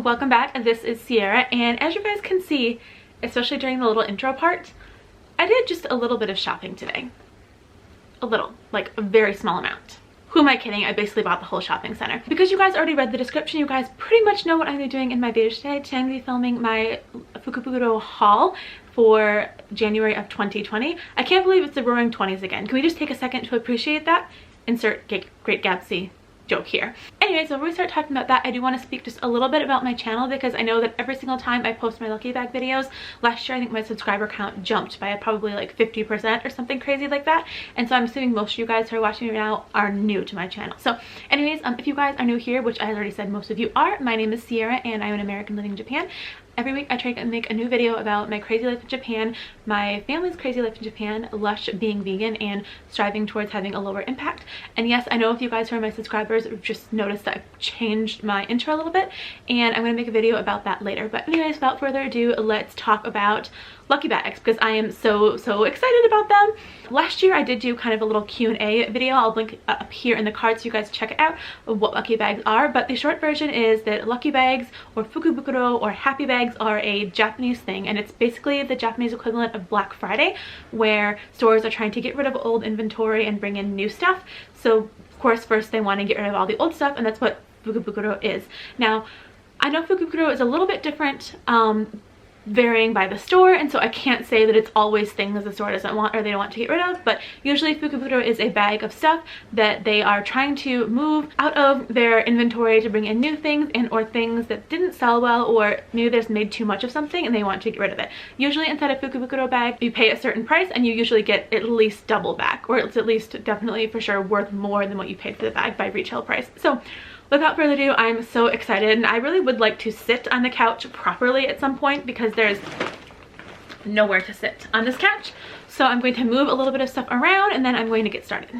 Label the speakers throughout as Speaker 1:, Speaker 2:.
Speaker 1: welcome back. This is Sierra, and as you guys can see, especially during the little intro part, I did just a little bit of shopping today. A little, like a very small amount. Who am I kidding? I basically bought the whole shopping center. Because you guys already read the description, you guys pretty much know what I'm gonna be doing in my video today. Today I'm gonna be filming my Fukubukuro haul for January of 2020. I can't believe it's the roaring 20s again. Can we just take a second to appreciate that? Insert Great Gatsby joke here. Anyway, so before we start talking about that, I do want to speak just a little bit about my channel, because I know that every single time I post my lucky bag videos, last year I think my subscriber count jumped by probably like 50% or something crazy like that, and so I'm assuming most of you guys who are watching me now are new to my channel. So anyways, if you guys are new here, which I already said most of you are, my name is Sierra and I'm an American living in Japan. Every week I try to make a new video about my crazy life in Japan, my family's crazy life in Japan, Lush being vegan, and striving towards having a lower impact. And yes, I know if you guys who are my subscribers just noticed that I've changed my intro a little bit, and I'm going to make a video about that later. But anyways, without further ado, let's talk about lucky bags, because I am so excited about them. Last year I did do kind of a little Q&A video. I'll link up here in the card so you guys check it out of what lucky bags are, but the short version is that lucky bags or Fukubukuro or happy bags are a Japanese thing, and it's basically the Japanese equivalent of Black Friday, where stores are trying to get rid of old inventory and bring in new stuff. So of course first they want to get rid of all the old stuff, and that's what Fukubukuro is. Now I know Fukubukuro is a little bit different, varying by the store, and so I can't say that it's always things the store doesn't want or they don't want to get rid of, but usually Fukubukuro is a bag of stuff that they are trying to move out of their inventory to bring in new things, and or things that didn't sell well, or maybe there's made too much of something and they want to get rid of it. Usually inside a Fukubukuro bag you pay a certain price and you usually get at least double back, or it's at least definitely for sure worth more than what you paid for the bag by retail price. So without further ado, I'm so excited, and I really would like to sit on the couch properly at some point because there's nowhere to sit on this couch. So I'm going to move a little bit of stuff around and then I'm going to get started.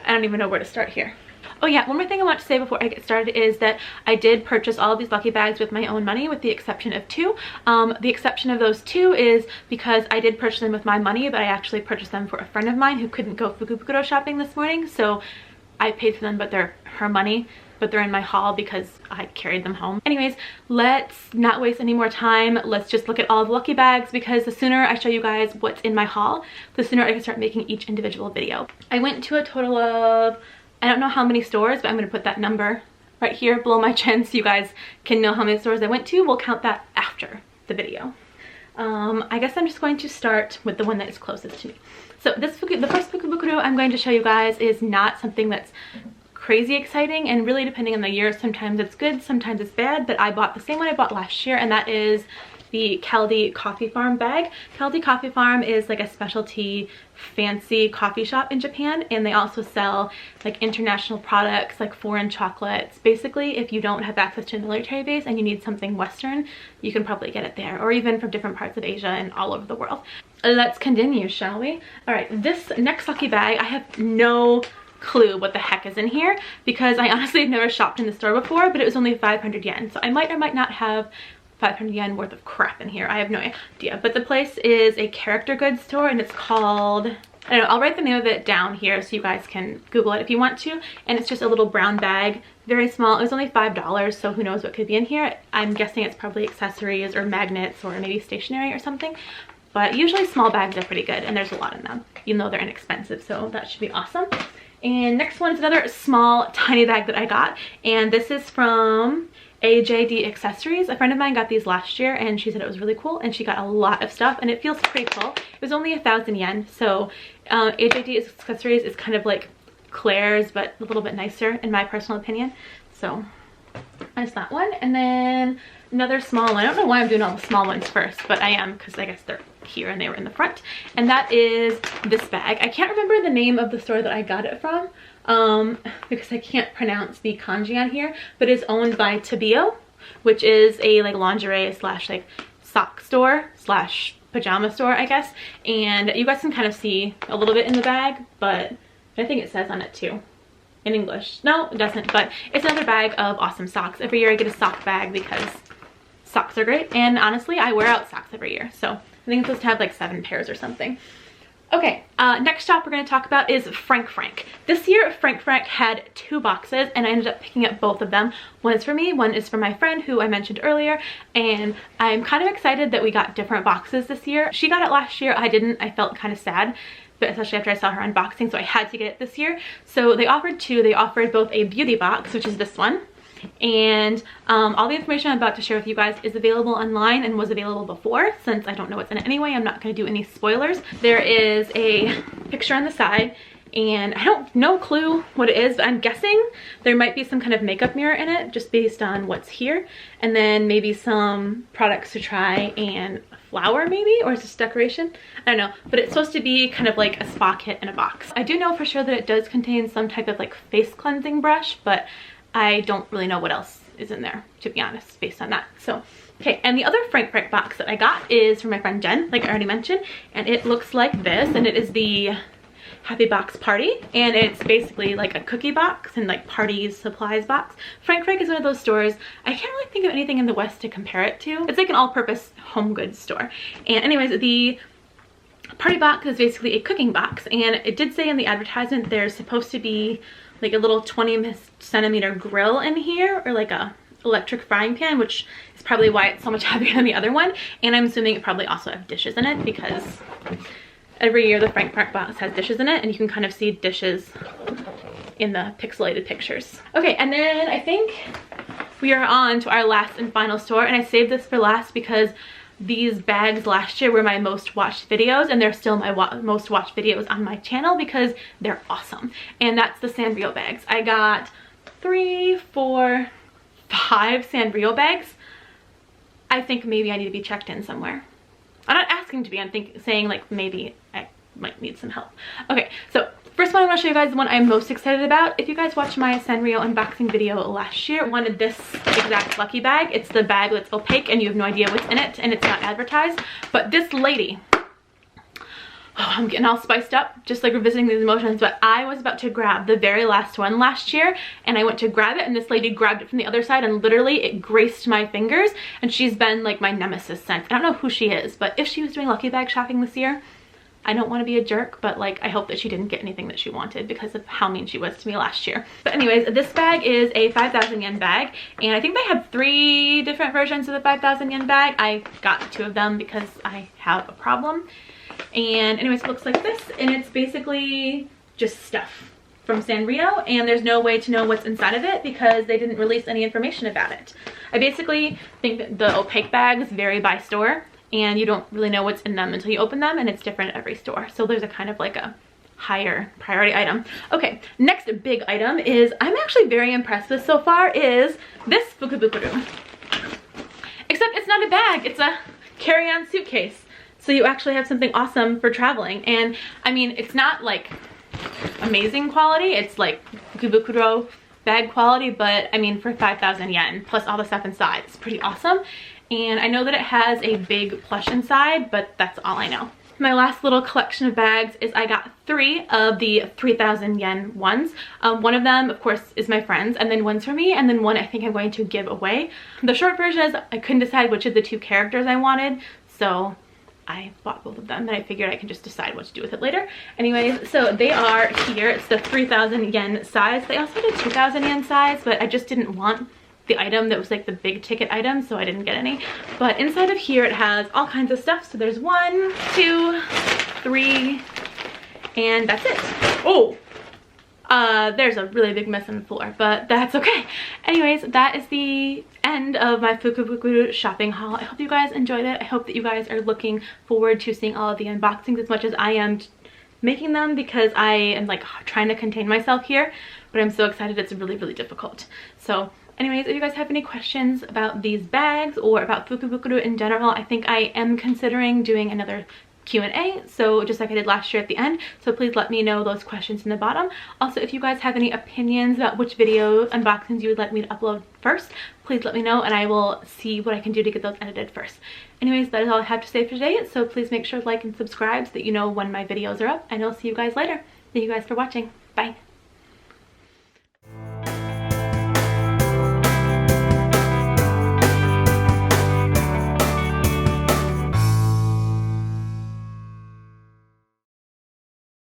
Speaker 1: I don't even know where to start here. Oh yeah, one more thing I want to say before I get started is that I did purchase all of these lucky bags with my own money, with the exception of two. The exception of those two is because I did purchase them with my money, but I actually purchased them for a friend of mine who couldn't go Fukubukuro shopping this morning, so I paid for them, but they're her money, but they're in my haul because I carried them home. Anyways, let's not waste any more time. Let's just look at all the lucky bags, because the sooner I show you guys what's in my haul, the sooner I can start making each individual video. I went to a total of, I don't know how many stores, but I'm gonna put that number right here below my chin so you guys can know how many stores I went to. We'll count that after the video. I guess I'm just going to start with the one that is closest to me. So the first Fukubukuro I'm going to show you guys is not something that's crazy exciting, and really depending on the year, sometimes it's good, sometimes it's bad, but I bought the same one I bought last year, and that is the Kaldi Coffee Farm bag. Kaldi Coffee Farm is like a specialty fancy coffee shop in Japan, and they also sell like international products like foreign chocolates. Basically, if you don't have access to a military base and you need something Western, you can probably get it there, or even from different parts of Asia and all over the world. Let's continue, shall we? All right, this next lucky bag, I have no clue what the heck is in here, because I honestly have never shopped in the store before, but it was only 500 yen, so I might or might not have 500 yen worth of crap in here. I have no idea, but the place is a character goods store, and it's called, I don't know, I'll write the name of it down here so you guys can Google it if you want to, and it's just a little brown bag, very small. It was only $5, so who knows what could be in here. I'm guessing it's probably accessories or magnets or maybe stationery or something, but usually small bags are pretty good, and there's a lot in them, even though they're inexpensive, so that should be awesome. And next one is another small tiny bag that I got, and this is from AJD Accessories. A friend of mine got these last year and she said it was really cool, and she got a lot of stuff and it feels pretty full. It was only 1,000 yen, so AJD Accessories is kind of like Claire's but a little bit nicer in my personal opinion. So that's that one. And then another small one. I don't know why I'm doing all the small ones first, but I am, because I guess they're here and they were in the front, and that is this bag. I can't remember the name of the store that I got it from because I can't pronounce the kanji on here, but it's owned by Tabio, which is a like lingerie slash like sock store slash pajama store, I guess, and you guys can kind of see a little bit in the bag, but I think it says on it too in English. No, it doesn't, but it's another bag of awesome socks. Every year I get a sock bag because socks are great, and honestly I wear out socks every year, so I think it's supposed to have like 7 pairs or something. Okay, next shop we're going to talk about is Frank. This year, Frank had 2 boxes, and I ended up picking up both of them. One is for me, one is for my friend who I mentioned earlier, and I'm kind of excited that we got different boxes this year. She got it last year, I didn't. I felt kind of sad, but especially after I saw her unboxing, so I had to get it this year. So they offered 2. They offered both a beauty box, which is this one, and all the information I'm about to share with you guys is available online and was available before. Since I don't know what's in it anyway, I'm not going to do any spoilers. There is a picture on the side, and I don't no clue what it is, but I'm guessing there might be some kind of makeup mirror in it just based on what's here, and then maybe some products to try and a flower maybe, or is this decoration? I don't know, but it's supposed to be kind of like a spa kit in a box. I do know for sure that it does contain some type of like face cleansing brush, but I don't really know what else is in there, to be honest, based on that. So, okay, and the other Frank box that I got is from my friend Jen, like I already mentioned, and it looks like this, and it is the Happy Box Party, and it's basically like a cookie box and like party supplies box. Frank is one of those stores, I can't really think of anything in the West to compare it to. It's like an all-purpose home goods store. And anyways, the party box is basically a cooking box, and it did say in the advertisement there's supposed to be like a little 20-centimeter grill in here, or like a electric frying pan, which is probably why it's so much heavier than the other one. And I'm assuming it probably also have dishes in it, because every year the Frank box has dishes in it, and you can kind of see dishes in the pixelated pictures. Okay, and then I think we are on to our last and final store, and I saved this for last because these bags last year were my most watched videos, and they're still my most watched videos on my channel because they're awesome. And that's the Sanrio bags. I got 3, 4, 5 Sanrio bags. I think maybe I need to be checked in somewhere. I'm not asking to be, I'm saying like maybe I might need some help. Okay, so first one I want to show you guys the one I'm most excited about. If you guys watched my Sanrio unboxing video last year, I wanted this exact lucky bag. It's the bag that's opaque and you have no idea what's in it, and it's not advertised. But this lady, oh, I'm getting all spiced up, just like revisiting these emotions, but I was about to grab the very last one last year, and I went to grab it, and this lady grabbed it from the other side, and literally it graced my fingers, and she's been like my nemesis since. I don't know who she is, but if she was doing lucky bag shopping this year, I don't want to be a jerk, but like I hope that she didn't get anything that she wanted because of how mean she was to me last year. But anyways, this bag is a 5,000 yen bag, and I think they have 3 different versions of the 5,000 yen bag. I got 2 of them because I have a problem. And anyways, it looks like this, and it's basically just stuff from Sanrio, and there's no way to know what's inside of it because they didn't release any information about it. I basically think that the opaque bags vary by store, and you don't really know what's in them until you open them, and it's different at every store. So there's a kind of like a higher priority item. Okay, next big item is, I'm actually very impressed with so far, is this Fukubukuro. Except it's not a bag, it's a carry-on suitcase. So you actually have something awesome for traveling. And I mean, it's not like amazing quality, it's like Fukubukuro bag quality, but I mean for 5,000 yen plus all the stuff inside, it's pretty awesome. And I know that it has a big plush inside, but that's all I know. My last little collection of bags is I got 3 of the 3,000 yen ones. One of them, of course, is my friend's, and then one's for me, and then one I think I'm going to give away. The short version is I couldn't decide which of the 2 characters I wanted, so I bought both of them, and I figured I could just decide what to do with it later. Anyways, so they are here. It's the 3,000 yen size. They also did 2,000 yen size, but I just didn't want the item that was like the big ticket item, so I didn't get any. But inside of here it has all kinds of stuff. So there's 1, 2, 3, and that's it. Oh, there's a really big mess on the floor, but that's okay. Anyways, that is the end of my Fukubukuro shopping haul. I hope you guys enjoyed it. I hope that you guys are looking forward to seeing all of the unboxings as much as I am making them, because I am like trying to contain myself here, but I'm so excited. It's really, really difficult. So anyways, if you guys have any questions about these bags or about Fukubukuro in general, I think I am considering doing another Q&A, so just like I did last year at the end. So please let me know those questions in the bottom. Also, if you guys have any opinions about which video unboxings you would like me to upload first, please let me know and I will see what I can do to get those edited first. Anyways, that is all I have to say for today, so please make sure to like and subscribe so that you know when my videos are up, and I'll see you guys later. Thank you guys for watching. Bye.